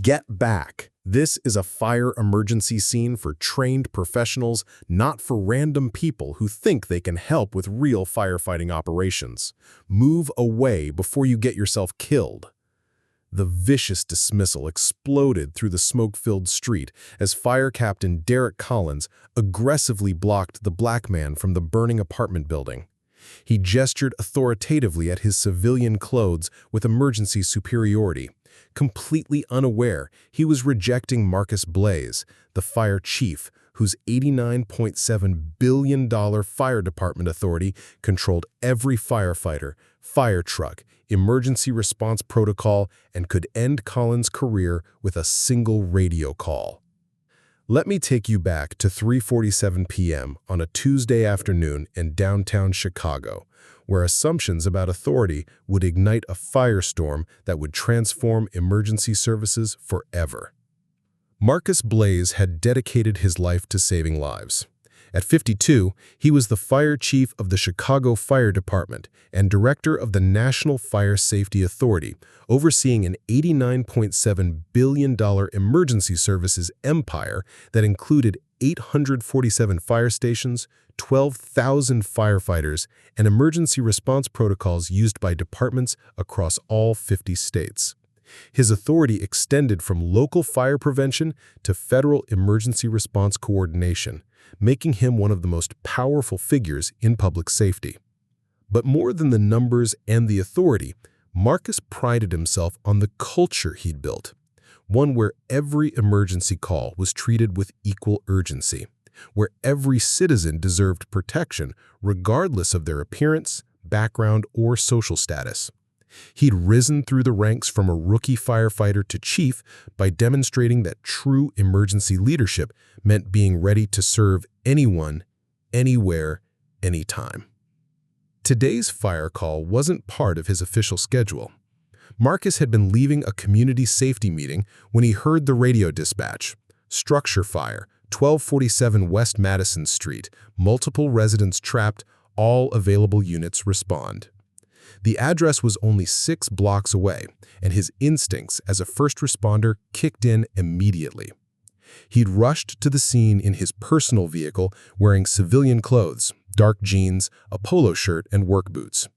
Get back. This is a fire emergency scene for trained professionals, not for random people who think they can help with real firefighting operations. Move away before you get yourself killed. The vicious dismissal exploded through the smoke-filled street as Fire Captain Derek Collins aggressively blocked the black man from the burning apartment building. He gestured authoritatively at his civilian clothes with emergency superiority. Completely unaware, he was rejecting Marcus Blaze, the fire chief, whose $89.7 billion fire department authority controlled every firefighter, fire truck, emergency response protocol, and could end Collins' career with a single radio call. Let me take you back to 3:47 p.m. on a Tuesday afternoon in downtown Chicago, where assumptions about authority would ignite a firestorm that would transform emergency services forever. Marcus Blaze had dedicated his life to saving lives. At 52, he was the fire chief of the Chicago Fire Department and director of the National Fire Safety Authority, overseeing an $89.7 billion emergency services empire that included 847 fire stations, 12,000 firefighters, and emergency response protocols used by departments across all 50 states. His authority extended from local fire prevention to federal emergency response coordination, making him one of the most powerful figures in public safety. But more than the numbers and the authority, Marcus prided himself on the culture he'd built, one where every emergency call was treated with equal urgency, where every citizen deserved protection regardless of their appearance, background, or social status. He'd risen through the ranks from a rookie firefighter to chief by demonstrating that true emergency leadership meant being ready to serve anyone, anywhere, anytime. Today's fire call wasn't part of his official schedule. Marcus had been leaving a community safety meeting when he heard the radio dispatch. Structure fire, 1247 West Madison Street, multiple residents trapped, all available units respond. The address was only 6 blocks away, and his instincts as a first responder kicked in immediately. He'd rushed to the scene in his personal vehicle wearing civilian clothes, dark jeans, a polo shirt, and work boots.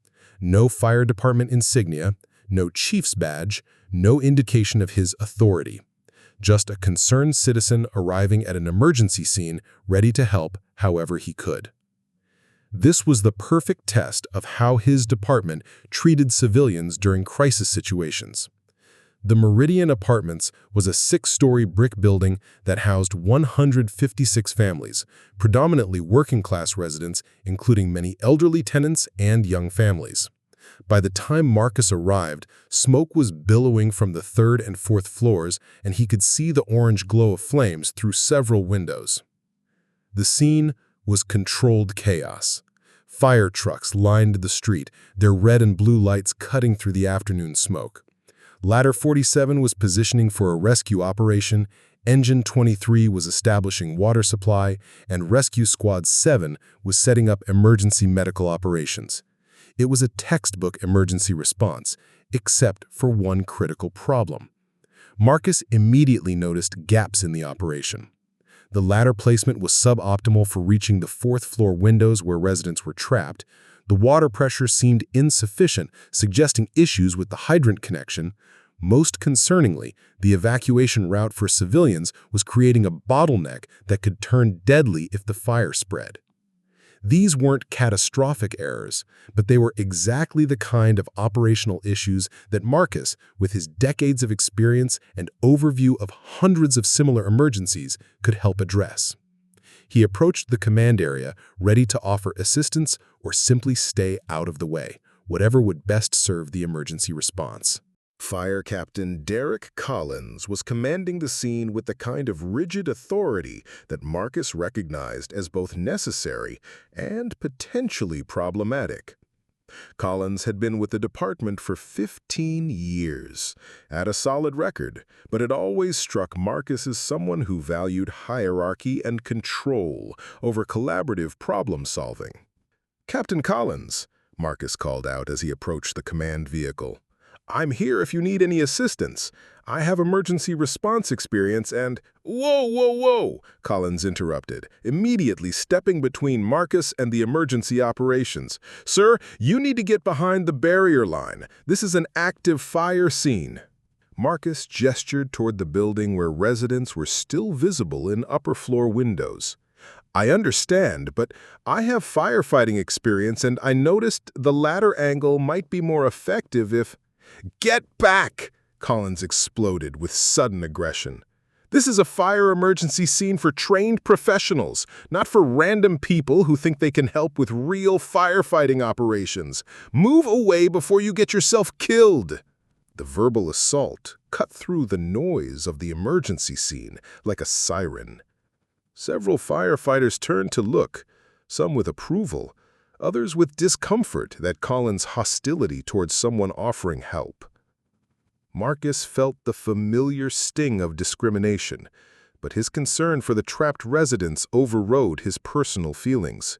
No fire department insignia, no chief's badge, no indication of his authority. Just a concerned citizen arriving at an emergency scene ready to help however he could. This was the perfect test of how his department treated civilians during crisis situations. The Meridian Apartments was a 6-story brick building that housed 156 families, predominantly working-class residents, including many elderly tenants and young families. By the time Marcus arrived, smoke was billowing from the 3rd and 4th floors, and he could see the orange glow of flames through several windows. The scene was controlled chaos. Fire trucks lined the street, their red and blue lights cutting through the afternoon smoke. Ladder 47 was positioning for a rescue operation, Engine 23 was establishing water supply, and Rescue Squad 7 was setting up emergency medical operations. It was a textbook emergency response, except for one critical problem. Marcus immediately noticed gaps in the operation. The ladder placement was suboptimal for reaching the 4th floor windows where residents were trapped. The water pressure seemed insufficient, suggesting issues with the hydrant connection. Most concerningly, the evacuation route for civilians was creating a bottleneck that could turn deadly if the fire spread. These weren't catastrophic errors, but they were exactly the kind of operational issues that Marcus, with his decades of experience and overview of hundreds of similar emergencies, could help address. He approached the command area, ready to offer assistance or simply stay out of the way, whatever would best serve the emergency response. Fire Captain Derek Collins was commanding the scene with the kind of rigid authority that Marcus recognized as both necessary and potentially problematic. Collins had been with the department for 15 years, at a solid record, but had always struck Marcus as someone who valued hierarchy and control over collaborative problem-solving. "Captain Collins," Marcus called out as he approached the command vehicle, I'm here if you need any assistance. I have emergency response experience and—" "Whoa, whoa, whoa!" Collins interrupted, immediately stepping between Marcus and the emergency operations. "Sir, you need to get behind the barrier line. This is an active fire scene." Marcus gestured toward the building where residents were still visible in upper-floor windows. "I understand, but I have firefighting experience and I noticed the ladder angle might be more effective if—" "Get back!" Collins exploded with sudden aggression. "This is a fire emergency scene for trained professionals, not for random people who think they can help with real firefighting operations. Move away before you get yourself killed." The verbal assault cut through the noise of the emergency scene like a siren. Several firefighters turned to look, some with approval, others with discomfort at Collins' hostility towards someone offering help. Marcus felt the familiar sting of discrimination, but his concern for the trapped residents overrode his personal feelings.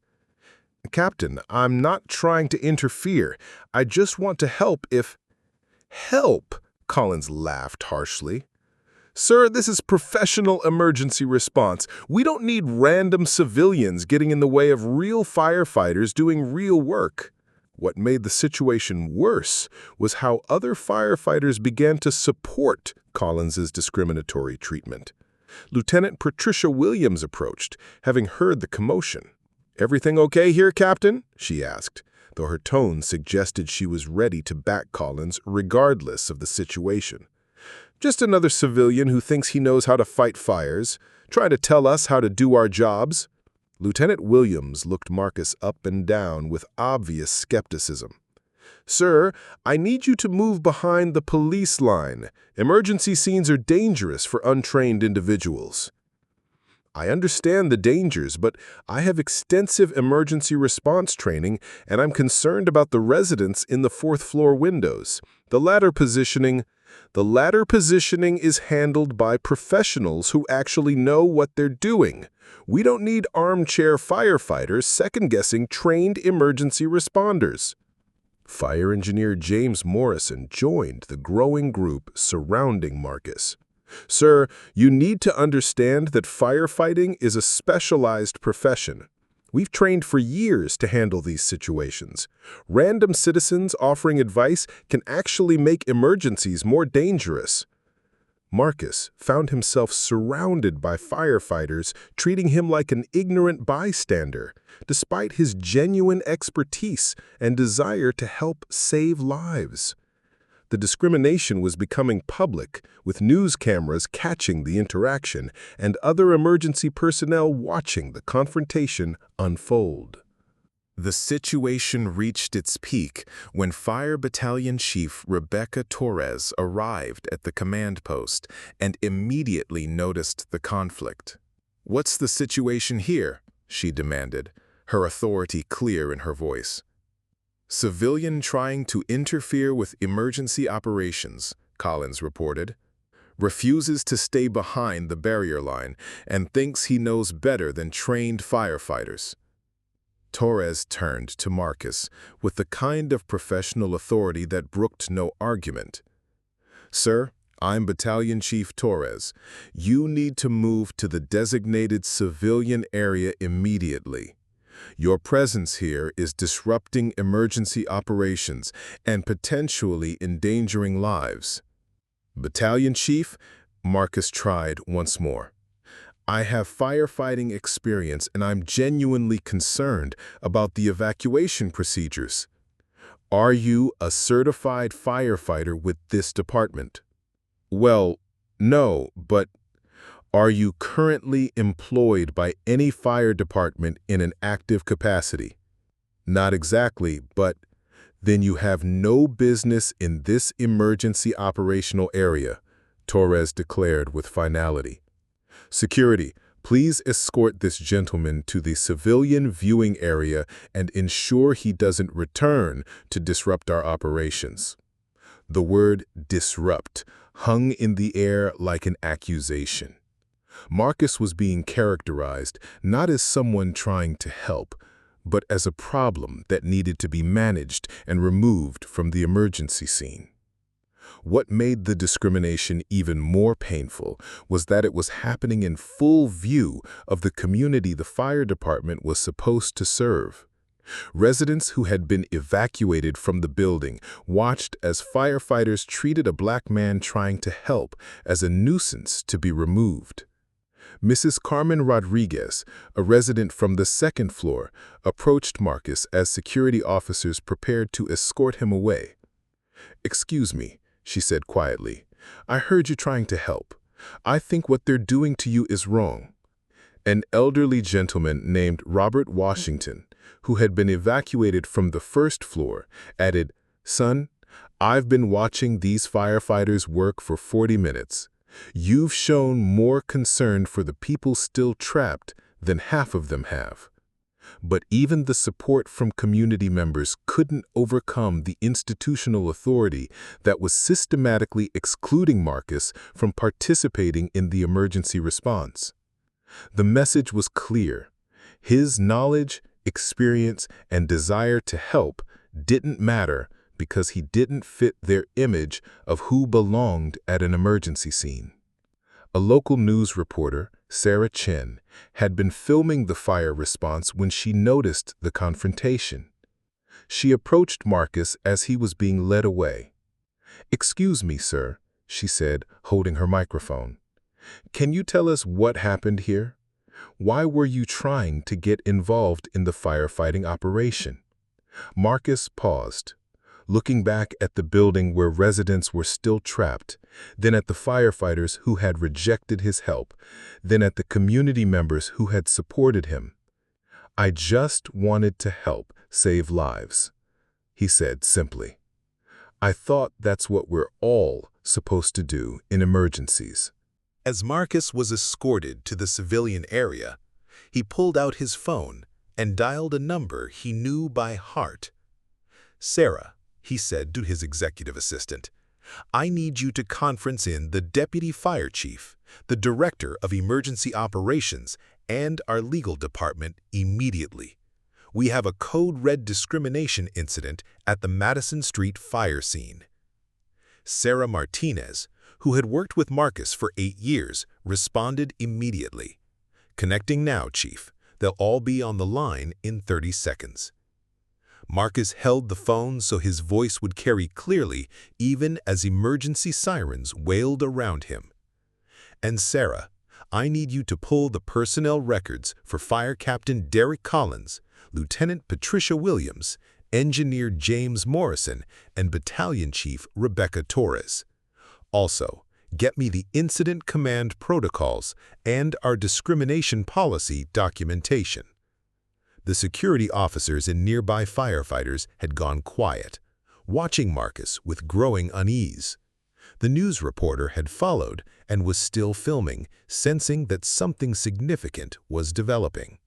"Captain, I'm not trying to interfere. I just want to help if—" "Help?" Collins laughed harshly. "Sir, this is professional emergency response. We don't need random civilians getting in the way of real firefighters doing real work." What made the situation worse was how other firefighters began to support Collins's discriminatory treatment. Lieutenant Patricia Williams approached, having heard the commotion. "Everything okay here, Captain?" she asked, though her tone suggested she was ready to back Collins regardless of the situation. "Just another civilian who thinks he knows how to fight fires, trying to tell us how to do our jobs." Lieutenant Williams looked Marcus up and down with obvious skepticism. "Sir, I need you to move behind the police line. Emergency scenes are dangerous for untrained individuals." "I understand the dangers, but I have extensive emergency response training, and I'm concerned about the residents in the fourth-floor windows. The ladder positioning is handled by professionals who actually know what they're doing. We don't need armchair firefighters second-guessing trained emergency responders." Fire engineer James Morrison joined the growing group surrounding Marcus. "Sir, you need to understand that firefighting is a specialized profession. We've trained for years to handle these situations. Random citizens offering advice can actually make emergencies more dangerous." Marcus found himself surrounded by firefighters treating him like an ignorant bystander, despite his genuine expertise and desire to help save lives. The discrimination was becoming public, with news cameras catching the interaction and other emergency personnel watching the confrontation unfold. The situation reached its peak when Fire Battalion Chief Rebecca Torres arrived at the command post and immediately noticed the conflict. "What's the situation here?" she demanded, her authority clear in her voice. "Civilian trying to interfere with emergency operations," Collins reported. "Refuses to stay behind the barrier line and thinks he knows better than trained firefighters." Torres turned to Marcus with the kind of professional authority that brooked no argument. "Sir, I'm Battalion Chief Torres. You need to move to the designated civilian area immediately. Your presence here is disrupting emergency operations and potentially endangering lives." "Battalion Chief," Marcus tried once more. "I have firefighting experience and I'm genuinely concerned about the evacuation procedures. Are you a certified firefighter with this department?" "Well, no, but are you currently employed by any fire department in an active capacity?" "Not exactly, but then you have no business in this emergency operational area," Torres declared with finality. "Security, please escort this gentleman to the civilian viewing area and ensure he doesn't return to disrupt our operations." The word disrupt hung in the air like an accusation. Marcus was being characterized not as someone trying to help, but as a problem that needed to be managed and removed from the emergency scene. What made the discrimination even more painful was that it was happening in full view of the community the fire department was supposed to serve. Residents who had been evacuated from the building watched as firefighters treated a black man trying to help as a nuisance to be removed. Mrs. Carmen Rodriguez, a resident from the second floor, approached Marcus as security officers prepared to escort him away. "Excuse me," she said quietly. "I heard you trying to help. I think what they're doing to you is wrong." An elderly gentleman named Robert Washington, who had been evacuated from the first floor, added, "Son, I've been watching these firefighters work for 40 minutes. You've shown more concern for the people still trapped than half of them have." But even the support from community members couldn't overcome the institutional authority that was systematically excluding Marcus from participating in the emergency response. The message was clear. His knowledge, experience, and desire to help didn't matter because he didn't fit their image of who belonged at an emergency scene. A local news reporter, Sarah Chen, had been filming the fire response when she noticed the confrontation. She approached Marcus as he was being led away. "Excuse me, sir," she said, holding her microphone. "Can you tell us what happened here? Why were you trying to get involved in the firefighting operation?" Marcus paused, looking back at the building where residents were still trapped, then at the firefighters who had rejected his help, then at the community members who had supported him. "I just wanted to help save lives," he said simply. "I thought that's what we're all supposed to do in emergencies." As Marcus was escorted to the civilian area, he pulled out his phone and dialed a number he knew by heart. "Sarah," he said to his executive assistant, "I need you to conference in the deputy fire chief, the director of emergency operations, and our legal department immediately. We have a code-red discrimination incident at the Madison Street fire scene." Sarah Martinez, who had worked with Marcus for 8 years, responded immediately. "Connecting now, Chief. They'll all be on the line in 30 seconds. Marcus held the phone so his voice would carry clearly even as emergency sirens wailed around him. "And Sarah, I need you to pull the personnel records for Fire Captain Derek Collins, Lieutenant Patricia Williams, Engineer James Morrison, and Battalion Chief Rebecca Torres. Also, get me the incident command protocols and our discrimination policy documentation." The security officers and nearby firefighters had gone quiet, watching Marcus with growing unease. The news reporter had followed and was still filming, sensing that something significant was developing.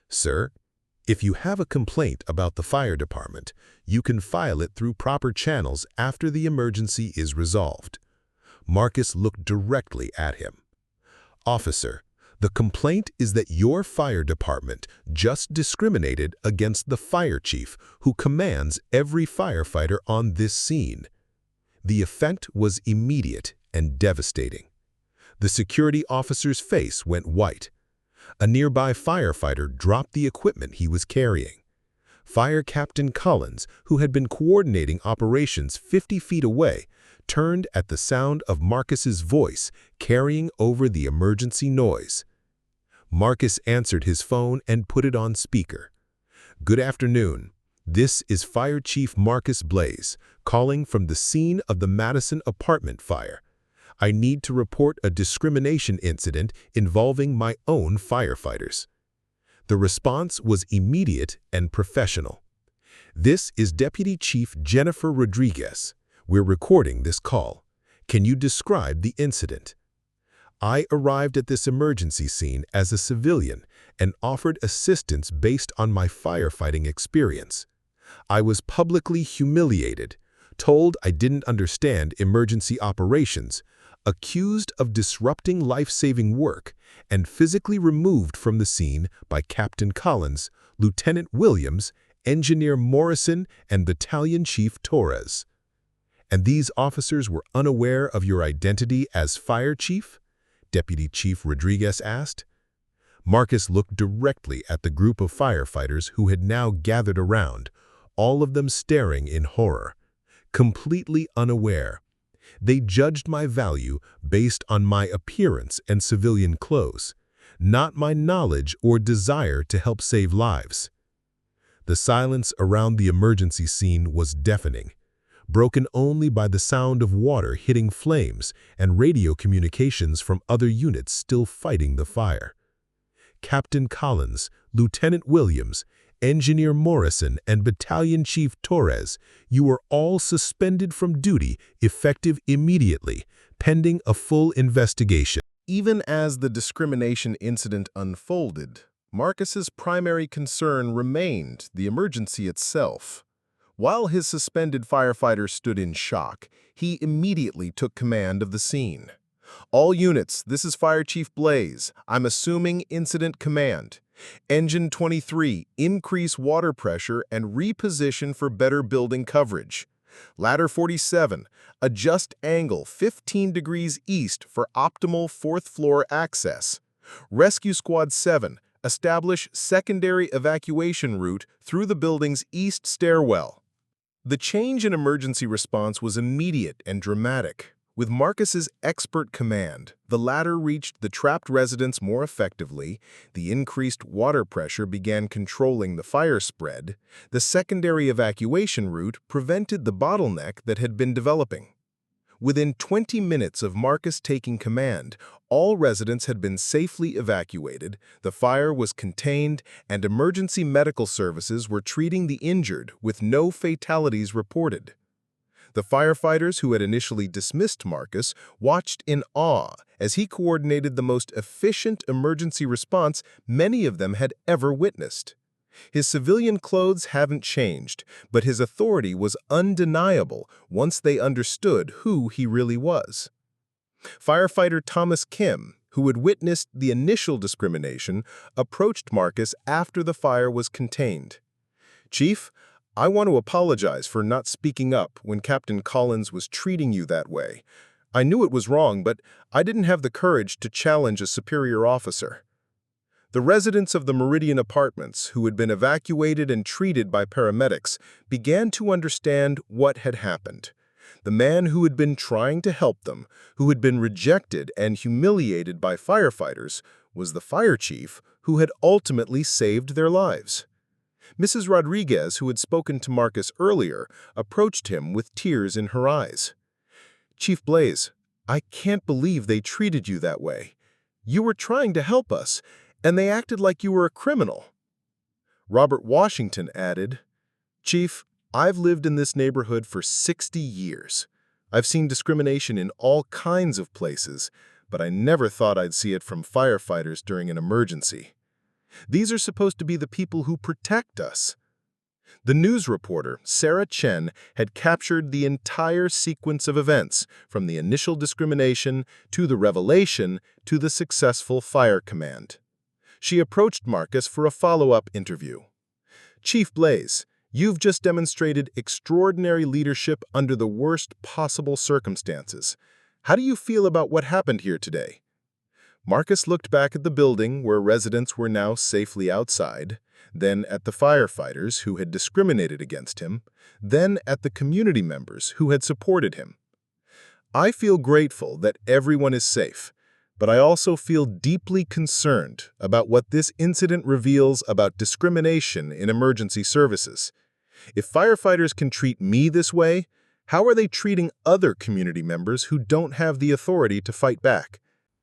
"Sir, if you have a complaint about the fire department, you can file it through proper channels after the emergency is resolved." Marcus looked directly at him. "Officer, the complaint is that your fire department just discriminated against the fire chief who commands every firefighter on this scene." The effect was immediate and devastating. The security officer's face went white. A nearby firefighter dropped the equipment he was carrying. Fire Captain Collins, who had been coordinating operations 50 feet away, turned at the sound of Marcus's voice carrying over the emergency noise. Marcus answered his phone and put it on speaker. "Good afternoon. This is Fire Chief Marcus Blaze, calling from the scene of the Madison apartment fire. I need to report a discrimination incident involving my own firefighters." The response was immediate and professional. "This is Deputy Chief Jennifer Rodriguez. We're recording this call. Can you describe the incident?" "I arrived at this emergency scene as a civilian and offered assistance based on my firefighting experience. I was publicly humiliated, told I didn't understand emergency operations, accused of disrupting life-saving work, and physically removed from the scene by Captain Collins, Lieutenant Williams, Engineer Morrison, and Battalion Chief Torres." And these officers were unaware of your identity as fire chief? Deputy Chief Rodriguez asked. Marcus looked directly at the group of firefighters who had now gathered around, all of them staring in horror. Completely unaware. They judged my value based on my appearance and civilian clothes, not my knowledge or desire to help save lives. The silence around the emergency scene was deafening, broken only by the sound of water hitting flames and radio communications from other units still fighting the fire. Captain Collins, Lieutenant Williams, Engineer Morrison, and Battalion Chief Torres, you are all suspended from duty effective immediately, pending a full investigation. Even as the discrimination incident unfolded, Marcus's primary concern remained the emergency itself. While his suspended firefighters stood in shock, he immediately took command of the scene. All units, this is Fire Chief Blaze. I'm assuming incident command. Engine 23, increase water pressure and reposition for better building coverage. Ladder 47, adjust angle 15 degrees east for optimal fourth floor access. Rescue Squad 7, establish secondary evacuation route through the building's east stairwell. The change in emergency response was immediate and dramatic. With Marcus's expert command, the latter reached the trapped residents more effectively, the increased water pressure began controlling the fire spread, the secondary evacuation route prevented the bottleneck that had been developing. Within 20 minutes of Marcus taking command, all residents had been safely evacuated, the fire was contained, and emergency medical services were treating the injured with no fatalities reported. The firefighters who had initially dismissed Marcus watched in awe as he coordinated the most efficient emergency response many of them had ever witnessed. His civilian clothes haven't changed, but his authority was undeniable once they understood who he really was. Firefighter Thomas Kim, who had witnessed the initial discrimination, approached Marcus after the fire was contained. "Chief, I want to apologize for not speaking up when Captain Collins was treating you that way. I knew it was wrong, but I didn't have the courage to challenge a superior officer." The residents of the Meridian Apartments, who had been evacuated and treated by paramedics, began to understand what had happened. The man who had been trying to help them, who had been rejected and humiliated by firefighters, was the fire chief who had ultimately saved their lives. Mrs. Rodriguez, who had spoken to Marcus earlier, approached him with tears in her eyes. "Chief Blaze, I can't believe they treated you that way. You were trying to help us, and they acted like you were a criminal." Robert Washington added, "Chief, I've lived in this neighborhood for 60 years. I've seen discrimination in all kinds of places, but I never thought I'd see it from firefighters during an emergency. These are supposed to be the people who protect us." The news reporter, Sarah Chen, had captured the entire sequence of events, from the initial discrimination to the revelation to the successful fire command. She approached Marcus for a follow-up interview. "Chief Blaze, you've just demonstrated extraordinary leadership under the worst possible circumstances. How do you feel about what happened here today?" Marcus looked back at the building where residents were now safely outside, then at the firefighters who had discriminated against him, then at the community members who had supported him. "I feel grateful that everyone is safe, but I also feel deeply concerned about what this incident reveals about discrimination in emergency services. If firefighters can treat me this way, how are they treating other community members who don't have the authority to fight back?"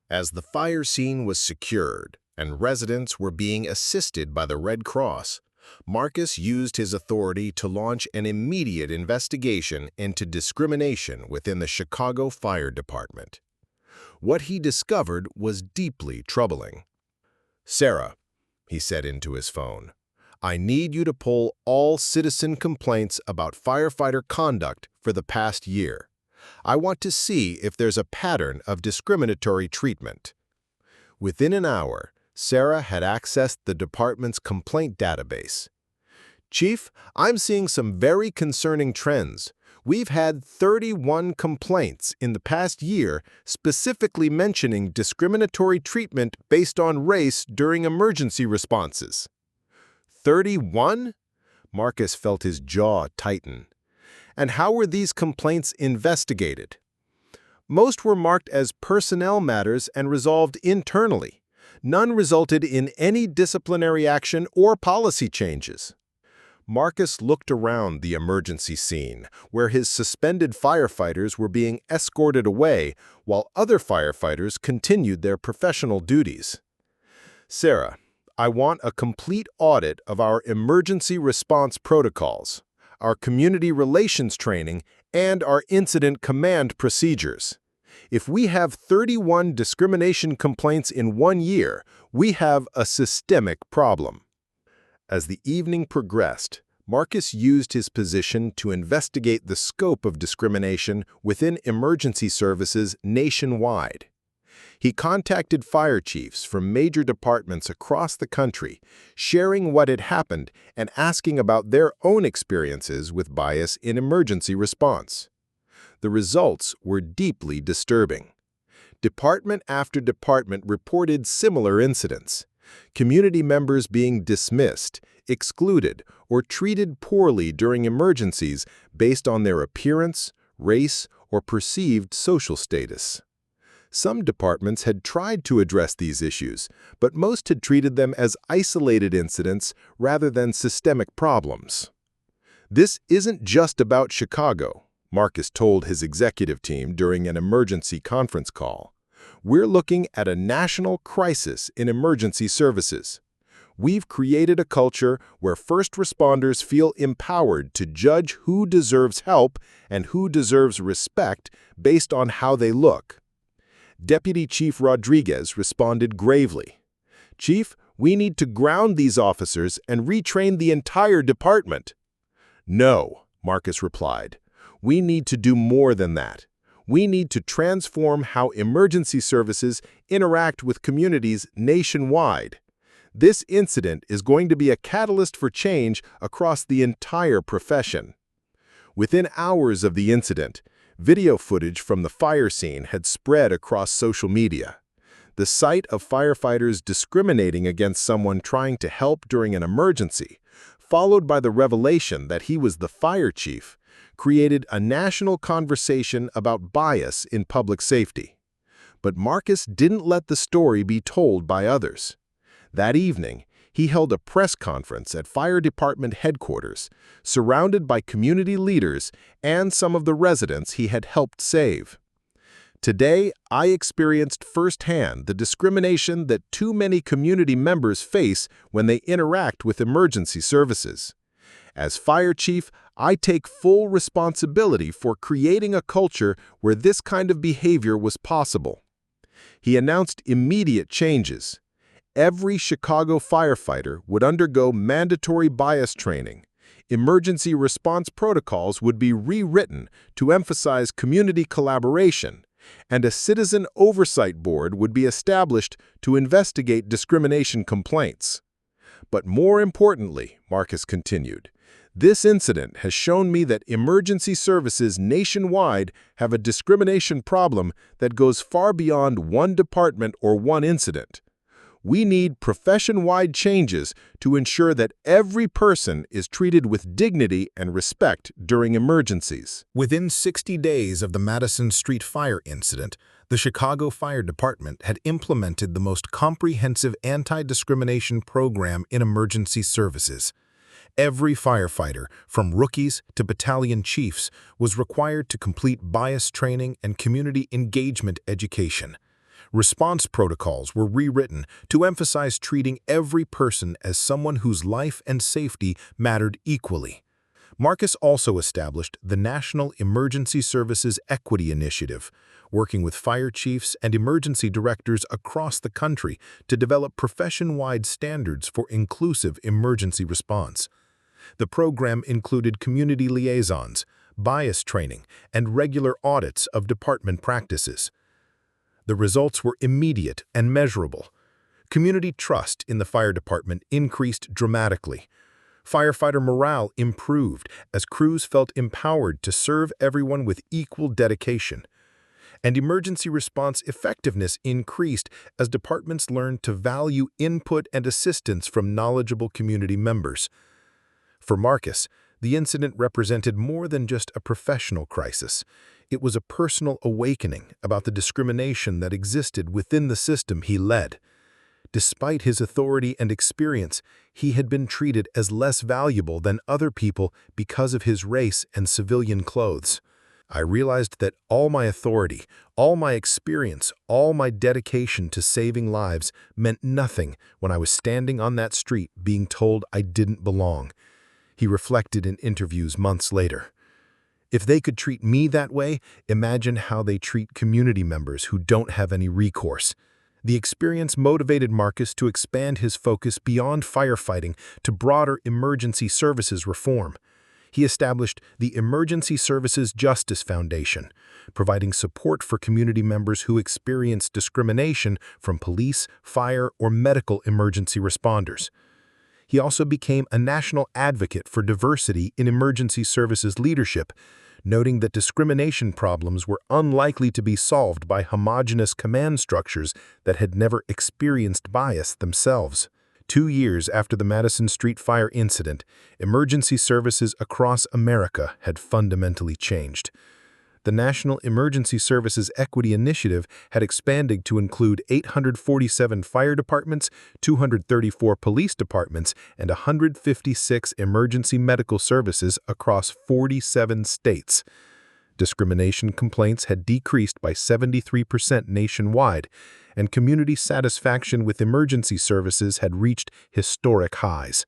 As the fire scene was secured and residents were being assisted by the Red Cross, Marcus used his authority to launch an immediate investigation into discrimination within the Chicago Fire Department. What he discovered was deeply troubling. "Sarah," he said into his phone, "I need you to pull all citizen complaints about firefighter conduct for the past year. I want to see if there's a pattern of discriminatory treatment." Within an hour, Sarah had accessed the department's complaint database. "Chief, I'm seeing some very concerning trends. We've had 31 complaints in the past year specifically mentioning discriminatory treatment based on race during emergency responses. 31? Marcus felt his jaw tighten. And how were these complaints investigated? Most were marked as personnel matters and resolved internally. None resulted in any disciplinary action or policy changes. Marcus looked around the emergency scene, where his suspended firefighters were being escorted away while other firefighters continued their professional duties. "Sarah, I want a complete audit of our emergency response protocols, our community relations training, and our incident command procedures. If we have 31 discrimination complaints in 1 year, we have a systemic problem." As the evening progressed, Marcus used his position to investigate the scope of discrimination within emergency services nationwide. He contacted fire chiefs from major departments across the country, sharing what had happened and asking about their own experiences with bias in emergency response. The results were deeply disturbing. Department after department reported similar incidents. Community members being dismissed, excluded, or treated poorly during emergencies based on their appearance, race, or perceived social status. Some departments had tried to address these issues, but most had treated them as isolated incidents rather than systemic problems. "This isn't just about Chicago," Marcus told his executive team during an emergency conference call. "We're looking at a national crisis in emergency services. We've created a culture where first responders feel empowered to judge who deserves help and who deserves respect based on how they look." Deputy Chief Rodriguez responded gravely. "Chief, we need to ground these officers and retrain the entire department." "No," Marcus replied. "We need to do more than that. We need to transform how emergency services interact with communities nationwide. This incident is going to be a catalyst for change across the entire profession." Within hours of the incident, video footage from the fire scene had spread across social media. The sight of firefighters discriminating against someone trying to help during an emergency, followed by the revelation that he was the fire chief, created a national conversation about bias in public safety. But Marcus didn't let the story be told by others. That evening, he held a press conference at fire department headquarters, surrounded by community leaders and some of the residents he had helped save. "Today, I experienced firsthand the discrimination that too many community members face when they interact with emergency services. As fire chief, I take full responsibility for creating a culture where this kind of behavior was possible." He announced immediate changes. Every Chicago firefighter would undergo mandatory bias training. Emergency response protocols would be rewritten to emphasize community collaboration, and a citizen oversight board would be established to investigate discrimination complaints. "But more importantly," Marcus continued, "this incident has shown me that emergency services nationwide have a discrimination problem that goes far beyond one department or one incident. We need profession-wide changes to ensure that every person is treated with dignity and respect during emergencies." Within 60 days of the Madison Street fire incident, the Chicago Fire Department had implemented the most comprehensive anti-discrimination program in emergency services. Every firefighter, from rookies to battalion chiefs, was required to complete bias training and community engagement education. Response protocols were rewritten to emphasize treating every person as someone whose life and safety mattered equally. Marcus also established the National Emergency Services Equity Initiative, working with fire chiefs and emergency directors across the country to develop profession-wide standards for inclusive emergency response. The program included community liaisons, bias training, and regular audits of department practices. The results were immediate and measurable. Community trust in the fire department increased dramatically. Firefighter morale improved as crews felt empowered to serve everyone with equal dedication. And emergency response effectiveness increased as departments learned to value input and assistance from knowledgeable community members. For Marcus, the incident represented more than just a professional crisis. It was a personal awakening about the discrimination that existed within the system he led. Despite his authority and experience, he had been treated as less valuable than other people because of his race and civilian clothes. I realized that all my authority, all my experience, all my dedication to saving lives meant nothing when I was standing on that street being told I didn't belong. He reflected in interviews months later. If they could treat me that way, imagine how they treat community members who don't have any recourse. The experience motivated Marcus to expand his focus beyond firefighting to broader emergency services reform. He established the Emergency Services Justice Foundation, providing support for community members who experience discrimination from police, fire, or medical emergency responders. He also became a national advocate for diversity in emergency services leadership, noting that discrimination problems were unlikely to be solved by homogeneous command structures that had never experienced bias themselves. 2 years after the Madison Street fire incident, emergency services across America had fundamentally changed. The National Emergency Services Equity Initiative had expanded to include 847 fire departments, 234 police departments, and 156 emergency medical services across 47 states. Discrimination complaints had decreased by 73% nationwide, and community satisfaction with emergency services had reached historic highs.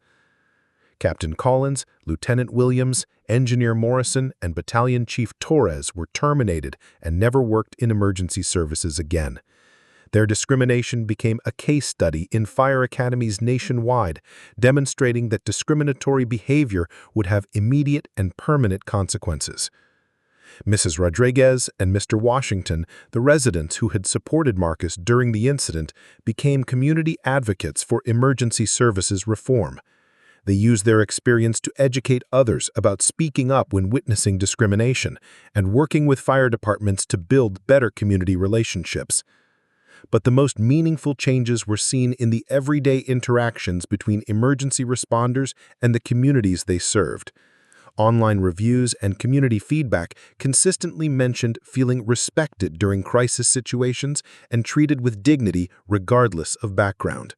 Captain Collins, Lieutenant Williams, Engineer Morrison, and Battalion Chief Torres were terminated and never worked in emergency services again. Their discrimination became a case study in fire academies nationwide, demonstrating that discriminatory behavior would have immediate and permanent consequences. Mrs. Rodriguez and Mr. Washington, the residents who had supported Marcus during the incident, became community advocates for emergency services reform. They used their experience to educate others about speaking up when witnessing discrimination and working with fire departments to build better community relationships. But the most meaningful changes were seen in the everyday interactions between emergency responders and the communities they served. Online reviews and community feedback consistently mentioned feeling respected during crisis situations and treated with dignity regardless of background.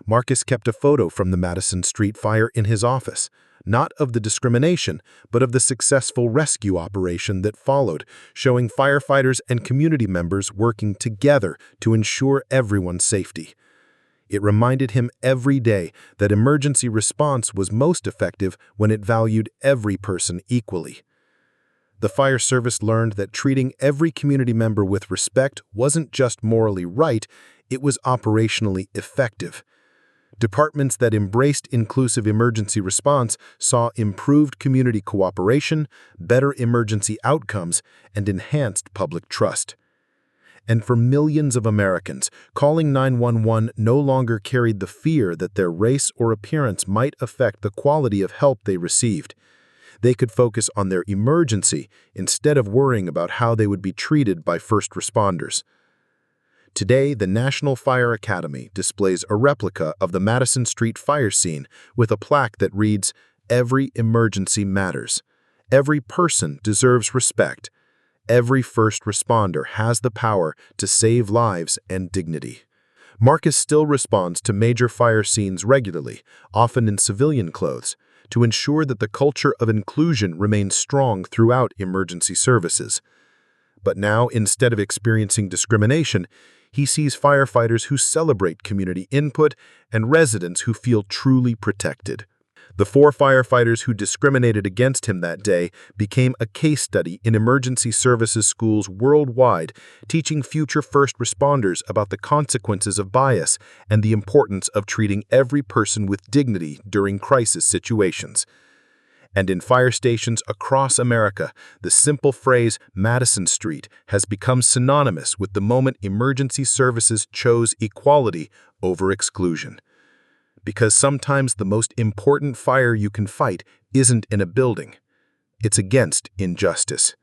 Marcus kept a photo from the Madison Street fire in his office, not of the discrimination, but of the successful rescue operation that followed, showing firefighters and community members working together to ensure everyone's safety. It reminded him every day that emergency response was most effective when it valued every person equally. The fire service learned that treating every community member with respect wasn't just morally right, it was operationally effective. Departments that embraced inclusive emergency response saw improved community cooperation, better emergency outcomes, and enhanced public trust. And for millions of Americans, calling 911 no longer carried the fear that their race or appearance might affect the quality of help they received. They could focus on their emergency instead of worrying about how they would be treated by first responders. Today, the National Fire Academy displays a replica of the Madison Street fire scene with a plaque that reads, "Every emergency matters. Every person deserves respect. Every first responder has the power to save lives and dignity." Marcus still responds to major fire scenes regularly, often in civilian clothes, to ensure that the culture of inclusion remains strong throughout emergency services. But now, instead of experiencing discrimination, he sees firefighters who celebrate community input and residents who feel truly protected. The 4 firefighters who discriminated against him that day became a case study in emergency services schools worldwide, teaching future first responders about the consequences of bias and the importance of treating every person with dignity during crisis situations. And in fire stations across America, the simple phrase Madison Street has become synonymous with the moment emergency services chose equality over exclusion. because sometimes the most important fire you can fight isn't in a building. It's against injustice.